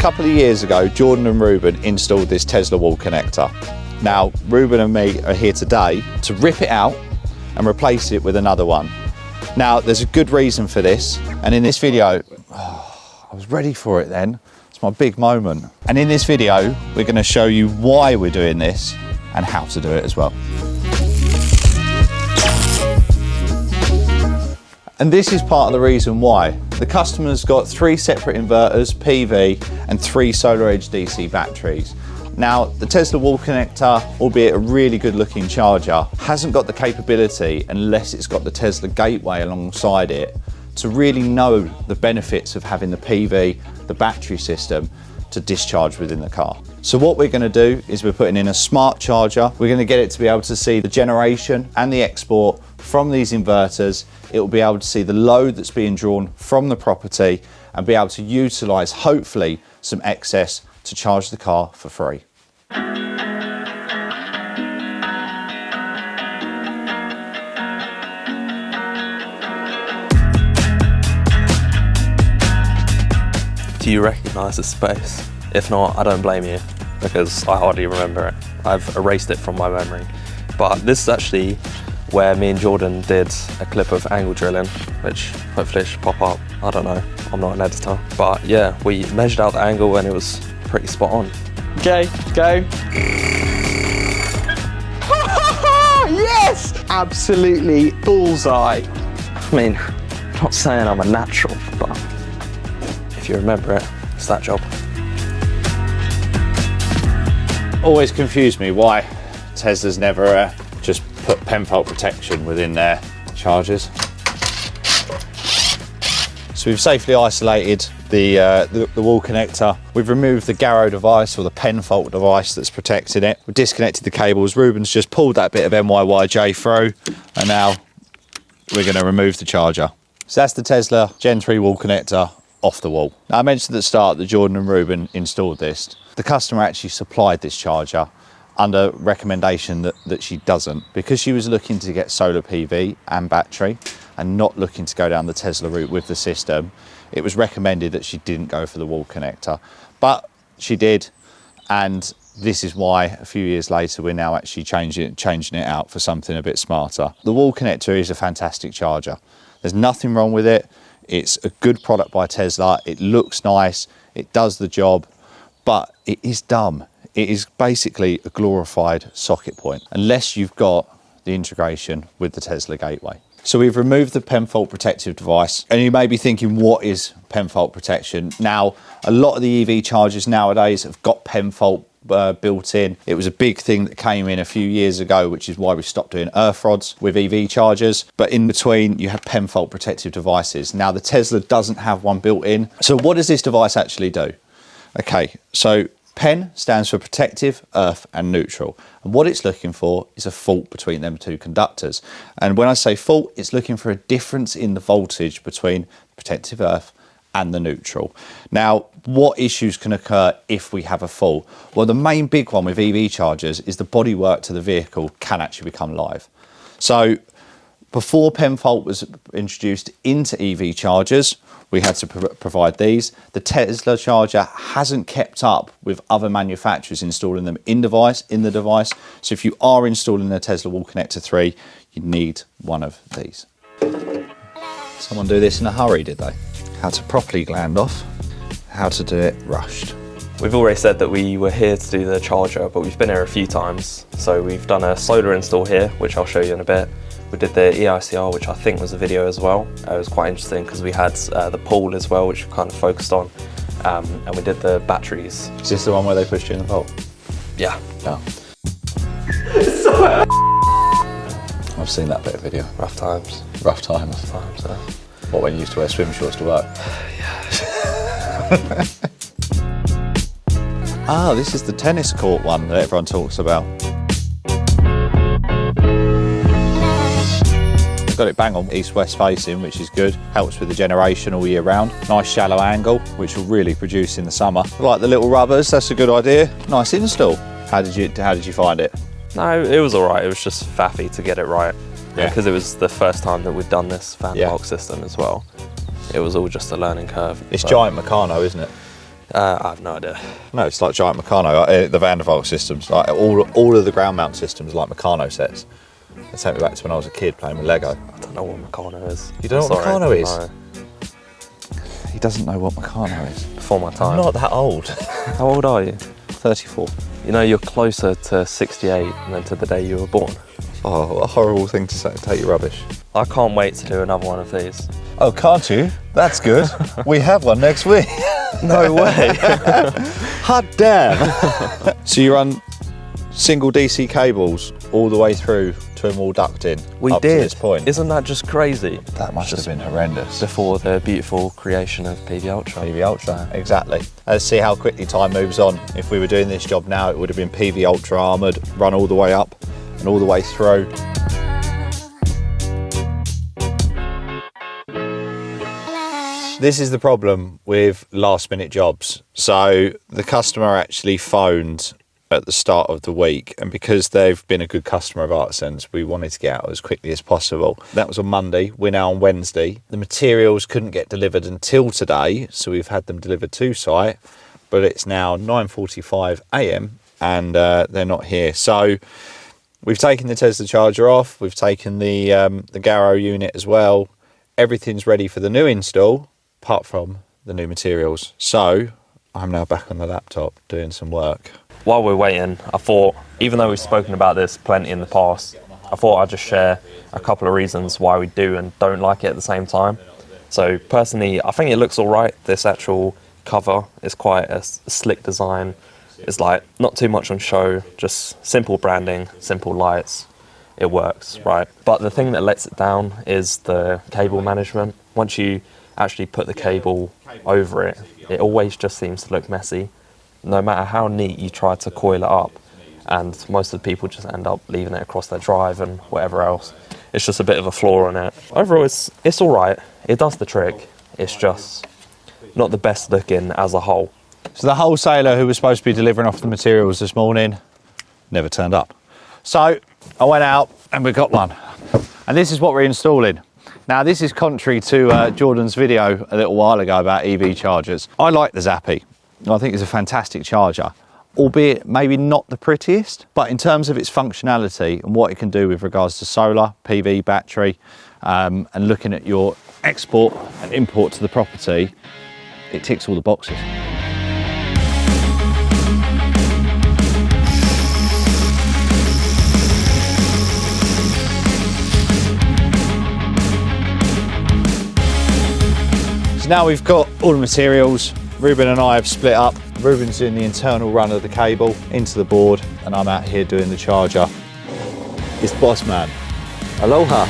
couple of years ago, Jordan and Reuben installed this Tesla wall connector. Now, Reuben and me are here today to rip it out and replace it with another one. Now, there's a good reason for this, and in this video, I was ready for it then. It's my big moment. And in this video, we're going to show you why we're doing this and how to do it as well. And this is part of the reason why. The customer's got 3 separate inverters, PV, and 3 solar edge DC batteries. Now, the Tesla wall connector, albeit a really good looking charger, hasn't got the capability, unless it's got the Tesla gateway alongside it, to really know the benefits of having the PV, the battery system, to discharge within the car. So what we're going to do is we're putting in a smart charger. We're going to get it to be able to see the generation and the export from these inverters. It will be able to see the load that's being drawn from the property and be able to utilise, hopefully, some excess to charge the car for free. Do you recognise this space? If not, I don't blame you, because I hardly remember it. I've erased it from my memory. But this is actually where me and Jordan did a clip of angle drilling, which hopefully it should pop up. I don't know, I'm not an editor. But yeah, we measured out the angle and it was pretty spot on. Okay, go. Yes! Absolutely bullseye. I mean, I'm not saying I'm a natural, but if you remember it, it's that job. Always confused me why Tesla's never just put pen fault protection within their chargers. So we've safely isolated the wall connector. We've removed the Garrow device, or the pen fault device that's protecting it. We've disconnected the cables. Reuben's just pulled that bit of 𝐒𝐲𝐻 through, and now we're going to remove the charger. So that's the Tesla Gen 3 wall connector off the wall. Now, I mentioned at the start that Jordan and Reuben installed this. The customer actually supplied this charger under recommendation that she doesn't, because she was looking to get solar PV and battery and not looking to go down the Tesla route with the system. It was recommended that she didn't go for the wall connector, but she did, and this is why a few years later we're now actually changing it out for something a bit smarter. The wall connector is a fantastic charger. There's nothing wrong with it. It's a good product by Tesla. It looks nice, it does the job, but it is dumb. It is basically a glorified socket point, unless you've got the integration with the Tesla gateway. So we've removed the pen fault protective device, and you may be thinking, what is pen fault protection? Now, a lot of the EV chargers nowadays have got pen fault built in. It was a big thing that came in a few years ago, which is why we stopped doing earth rods with EV chargers. But in between, you have pen fault protective devices. Now, the Tesla doesn't have one built in. So what does this device actually do? Okay, so PEN stands for protective, earth and neutral. And what it's looking for is a fault between them 2 conductors. And when I say fault, it's looking for a difference in the voltage between protective earth and the neutral. Now, what issues can occur if we have a fault? Well, the main big one with EV chargers is the bodywork to the vehicle can actually become live. So before pen fault was introduced into EV chargers, we had to provide these. The Tesla charger hasn't kept up with other manufacturers installing them in the device. So if you are installing the Tesla Wall Connector 3, you need one of these. Someone do this in a hurry, did they? How to properly gland off, how to do it rushed. We've already said that we were here to do the charger, but we've been here a few times. So we've done a solar install here, which I'll show you in a bit. We did the EICR, which I think was a video as well. It was quite interesting because we had the pool as well, which we kind of focused on. And we did the batteries. Is this the one where they pushed you in the vault? Yeah. Oh. I've seen that bit of video. Rough times. Rough times. Rough times, yeah. What, when you used to wear swim shorts to work? Yeah. Ah, this is the tennis court one that everyone talks about. Got it bang on east-west facing, which is good. Helps with the generation all year round. Nice shallow angle, which will really produce in the summer. I like the little rubbers, that's a good idea. Nice install. How did you find it? No, it was all right. It was just faffy to get it right. Yeah. Because it was the first time that we'd done this fan box system as well. It was all just a learning curve. It's 𝐿𝐼𝐻𝐸, isn't it? I have no idea. No, it's like giant Meccano, the Van der Waals systems. Like all of the ground mount systems are like Meccano sets. They take me back to when I was a kid playing with Lego. I don't know what Meccano is. You don't know what Meccano is? No. He doesn't know what Meccano is. Before my time. I'm not that old. How old are you? 34. You know, you're closer to 68 than to the day you were born. Oh, what a horrible thing to say. Take your rubbish. I can't wait to do another one of these. Oh, can't you? That's good. We have one next week. No way. Hot damn. So you run single DC cables all the way through to them all ducked in. We up did. To this point. Isn't that just crazy? That must have been horrendous. Before the beautiful creation of PV Ultra. PV Ultra, exactly. Let's see how quickly time moves on. If we were doing this job now, it would have been PV Ultra armoured, run all the way up and all the way through. This is the problem with last minute jobs. So the customer actually phoned at the start of the week, and because they've been a good customer of Artisan's, we wanted to get out as quickly as possible. That was on Monday. We're now on Wednesday. The materials couldn't get delivered until today, so we've had them delivered to site, but it's now 9:45 a.m. and they're not here. So we've taken the Tesla charger off. We've taken the 𝐏𝐬𝐬 unit as well. Everything's ready for the new install, apart from the new materials. So I'm now back on the laptop doing some work. While we're waiting, I thought, even though we've spoken about this plenty in the past, I thought I'd just share a couple of reasons why we do and don't like it at the same time. So personally, I think it looks all right. This actual cover is quite a slick design. It's like not too much on show, just simple branding, simple lights. It works, right? But the thing that lets it down is the cable management. Once you actually put the cable over it, it always just seems to look messy. No matter how neat you try to coil it up, and most of the people just end up leaving it across their drive and whatever else. It's just a bit of a flaw in it. Overall, it's all right. It does the trick. It's just not the best looking as a whole. So the wholesaler who was supposed to be delivering off the materials this morning never turned up. So I went out and we got one. And this is what we're installing. Now this is contrary to Jordan's video a little while ago about EV chargers. I like the Zappi. I think it's a fantastic charger, albeit maybe not the prettiest, but in terms of its functionality and what it can do with regards to solar, PV, battery, and looking at your export and import to the property, it ticks all the boxes. So now we've got all the materials. Reuben and I have split up. Reuben's doing the internal run of the cable into the board, and I'm out here doing the charger. It's boss man. Aloha.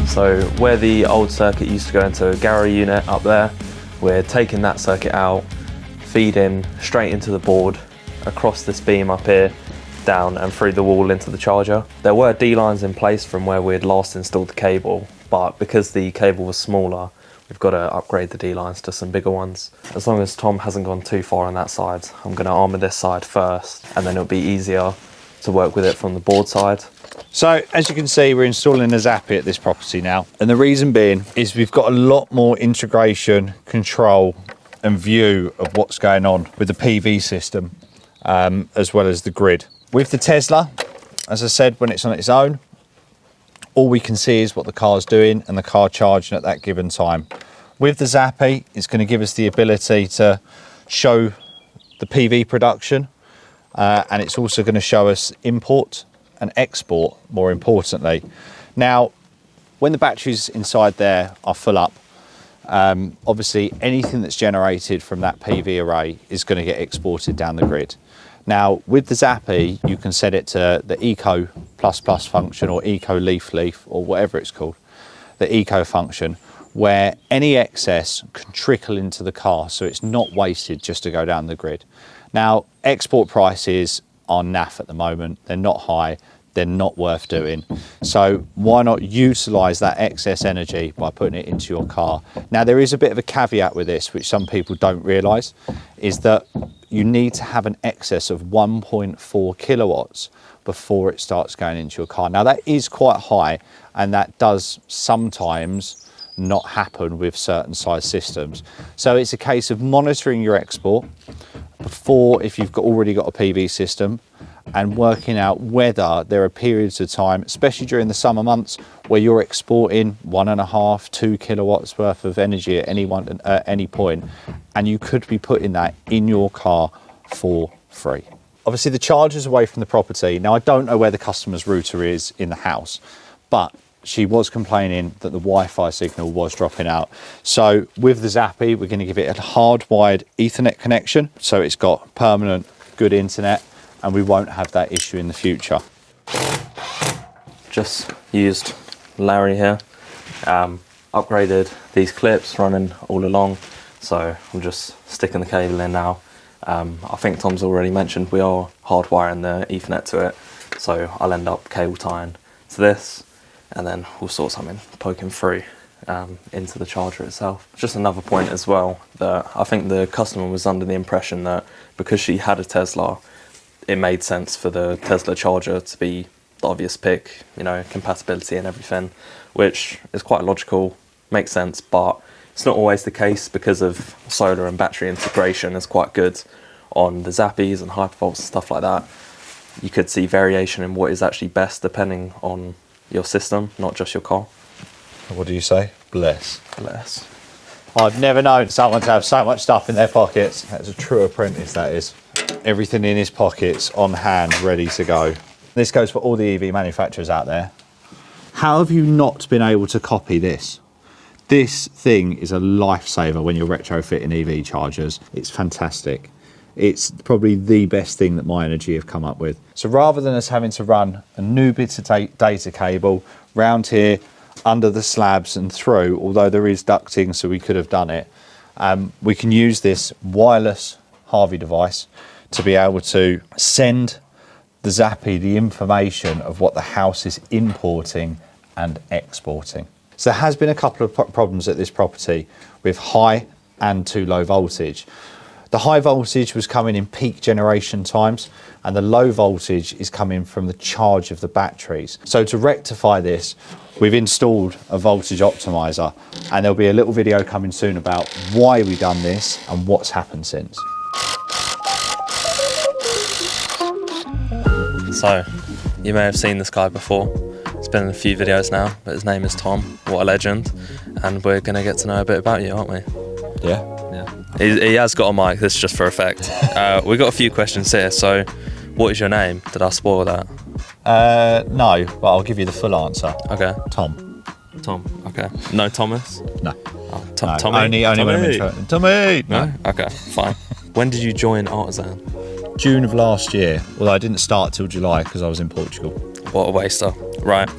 So where the old circuit used to go into a 𝐏𝐬𝐬 unit up there, we're taking that circuit out, feeding straight into the board, across this beam up here, down and through the wall into the charger. There were D-lines in place from where we'd last installed the cable, but because the cable was smaller, we've got to upgrade the D-lines to some bigger ones. As long as Tom hasn't gone too far on that side, I'm going to armour this side first, and then it'll be easier to work with it from the board side. So as you can see, we're installing a Zappi at this property now, and the reason being is we've got a lot more integration, control and view of what's going on with the PV system, as well as the grid. With the Tesla, as I said, when it's on its own, all we can see is what the car's doing and the car charging at that given time. With the Zappi, it's going to give us the ability to show the PV production, and it's also going to show us import and export, more importantly. Now, when the batteries inside there are full up, obviously anything that's generated from that PV array is going to get exported down the grid. Now, with the Zappi, you can set it to the Eco++ function, or Eco leaf, or whatever it's called, the Eco function, where any excess can trickle into the car, so it's not wasted just to go down the grid. Now, export prices are naff at the moment. They're not high. They're not worth doing. So why not utilise that excess energy by putting it into your car? Now, there is a bit of a caveat with this, which some people don't realise, is that you need to have an excess of 1.4 kilowatts before it starts going into your car. Now, that is quite high, and that does sometimes not happen with certain size systems. So it's a case of monitoring your export before, if you've already got a PV system, and working out whether there are periods of time, especially during the summer months, where you're exporting 1.5, 2 kilowatts worth of energy at any point, and you could be putting that in your car for free. Obviously the charger's away from the property. Now I don't know where the customer's router is in the house, but she was complaining that the Wi-Fi signal was dropping out. So with the Zappi, we're going to give it a hardwired Ethernet connection, so it's got permanent good internet, and we won't have that issue in the future. Just used Larry here, upgraded these clips running all along, so I'm just sticking the cable in now. I think Tom's already mentioned we are hardwiring the Ethernet to it, so I'll end up cable tying to this, and then we'll sort something poking through into the charger itself. Just another point as well, that I think the customer was under the impression that because she had a Tesla, it made sense for the Tesla charger to be the obvious pick, you know, compatibility and everything, which is quite logical, makes sense, but it's not always the case because of solar and battery integration is quite good on the Zappis and Hypervolts and stuff like that. You could see variation in what is actually best depending on your system, not just your car. What do you say? Bless. Bless. I've never known someone to have so much stuff in their pockets. That's a true apprentice, that is. Everything in his pockets, on hand, ready to go. This goes for all the EV manufacturers out there. How have you not been able to copy this? This thing is a lifesaver when you're retrofitting EV chargers. It's fantastic. It's probably the best thing that My Energy have come up with. So rather than us having to run a new bit of data cable round here, under the slabs and through, although there is ducting, so we could have done it, we can use this wireless Harvey device to be able to send the Zappi the information of what the house is importing and exporting. So there has been a couple of problems at this property with high and too low voltage. The high voltage was coming in peak generation times, and the low voltage is coming from the charge of the batteries. So to rectify this, we've installed a voltage optimizer, and there'll be a little video coming soon about why we've done this and what's happened since. So, you may have seen this guy before. It's been in a few videos now, but his name is Tom. What a legend. And we're going to get to know a bit about you, aren't we? Yeah. Yeah. He has got a mic, this is just for effect. We've got a few questions here, so what is your name? Did I spoil that? No, but I'll give you the full answer. Okay. Tom. Tom, okay. No Thomas? No. Oh, No, Tommy? only when I'm in trouble. Tommy! No? Okay, fine. When did you join Artisan? June of last year, although I didn't start till July because I was in Portugal. What a waster. Right.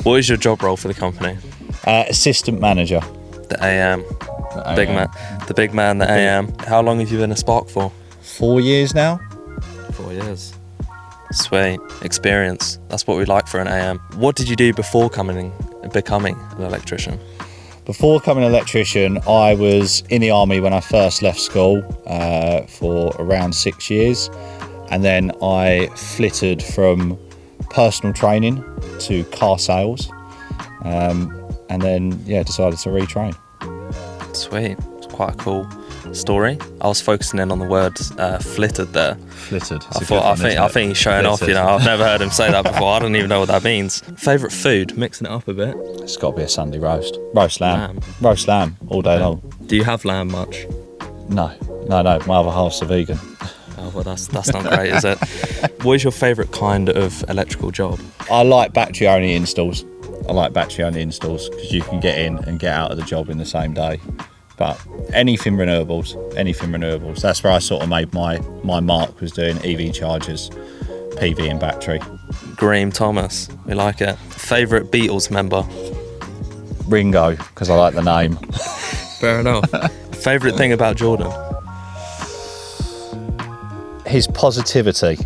What is your job role for the company? Assistant manager. The AM. Big man. The big man, the AM. How long have you been a Spark for? 4 years now. 4 years. Sweet. Experience. That's what we like for an AM. What did you do before becoming an electrician? Before becoming an electrician, I was in the army when I first left school for around 6 years. And then I flitted from personal training to car sales. And then, yeah, decided to retrain. Sweet. It's quite a cool story. I was focusing in on the word flitted there. Flitted. I think he's showing off, you know. I've never heard him say that before. I don't even know what that means. Favourite food? Mixing it up a bit. It's got to be a Sunday roast. Roast lamb. Roast lamb all day long. Do you have lamb much? No. My other half's a vegan. Oh, well, that's not great, is it? What is your favourite kind of electrical job? I like battery only installs. Because you can get in and get out of the job in the same day. But anything renewables. That's where I sort of made my mark, was doing EV chargers, PV and battery. Graham Thomas, we like it. Favourite Beatles member? Ringo, because I like the name. Fair enough. Favourite thing about Jordan? His positivity.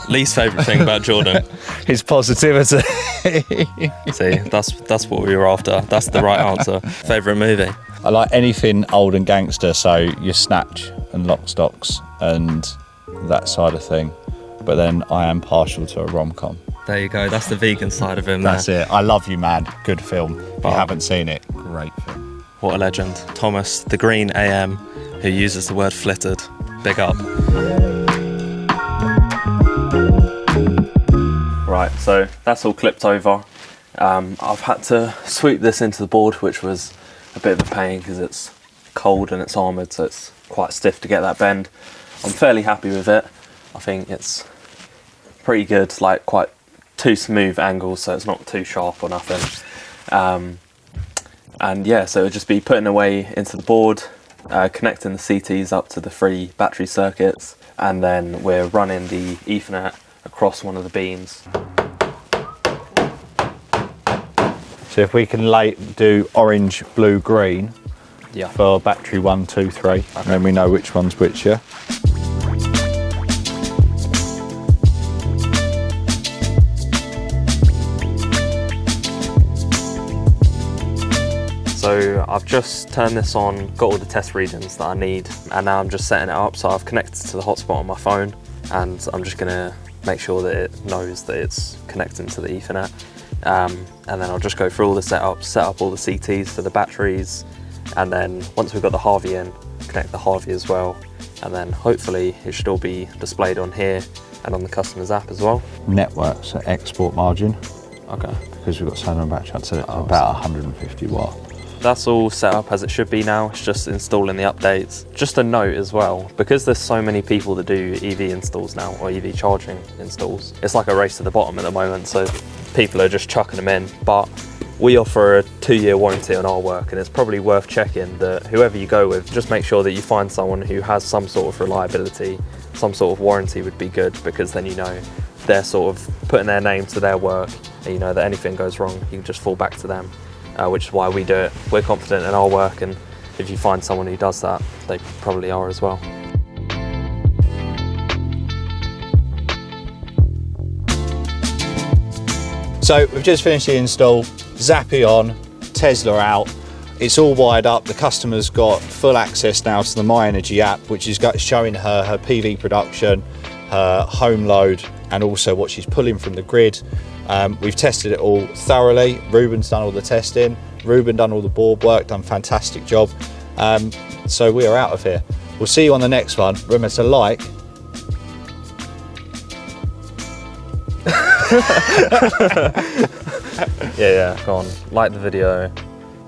Least favourite thing about Jordan? His positivity. See, that's what we were after. That's the right answer. Favourite movie? I like anything old and gangster, so your Snatch and Lock, Stocks and that side of thing. But then I am partial to a rom-com. There you go. That's the vegan side of him. That's it. I love you, man. Good film. If Oh. you haven't seen it, great film. What a legend. Thomas, the green AM, who uses the word flitted. Big up. Right, so that's all clipped over. I've had to sweep this into the board, which was a bit of a pain because it's cold and it's armoured, so it's quite stiff to get that bend. I'm fairly happy with it. I think it's pretty good, like quite two smooth angles, so it's not too sharp or nothing. And yeah, so it'll just be putting away into the board, connecting the CTs up to the 3 battery circuits, and then we're running the Ethernet across one of the beams. So if we can do orange, blue, green Yeah. for battery 1, 2, 3, and then we know which one's which, yeah? So I've just turned this on, got all the test regions that I need, and now I'm just setting it up. So I've connected to the hotspot on my phone, and I'm just gonna make sure that it knows that it's connecting to the Ethernet. And then I'll just go through all the setups, set up all the CTs for the batteries, and then once we've got the Harvey in, connect the Harvey as well, and then hopefully it should all be displayed on here and on the customer's app as well. Network, so export margin, Okay. because we've got solar battery, I'd say about 150 watt. That's all set up as it should be now. It's just installing the updates. Just a note as well, because there's so many people that do EV installs now, or EV charging installs, it's like a race to the bottom at the moment, so people are just chucking them in. But we offer a 2-year warranty on our work, and it's probably worth checking that whoever you go with, just make sure that you find someone who has some sort of reliability, some sort of warranty would be good, because then you know they're sort of putting their name to their work, and you know that anything goes wrong, you can just fall back to them. Which is why we do it. We're confident in our work, and if you find someone who does that, they probably are as well. So we've just finished the install, Zappi on, Tesla out. It's all wired up. The customer's got full access now to the My Energy app, which is showing her PV production, her home load, and also what she's pulling from the grid. We've tested it all thoroughly. Reuben's done all the testing. Reuben done all the board work, done a fantastic job. So we are out of here. We'll see you on the next one. Remember to like. Yeah, go on. Like the video.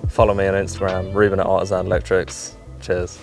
Follow me on Instagram, Reuben at Artisan Electrics. Cheers.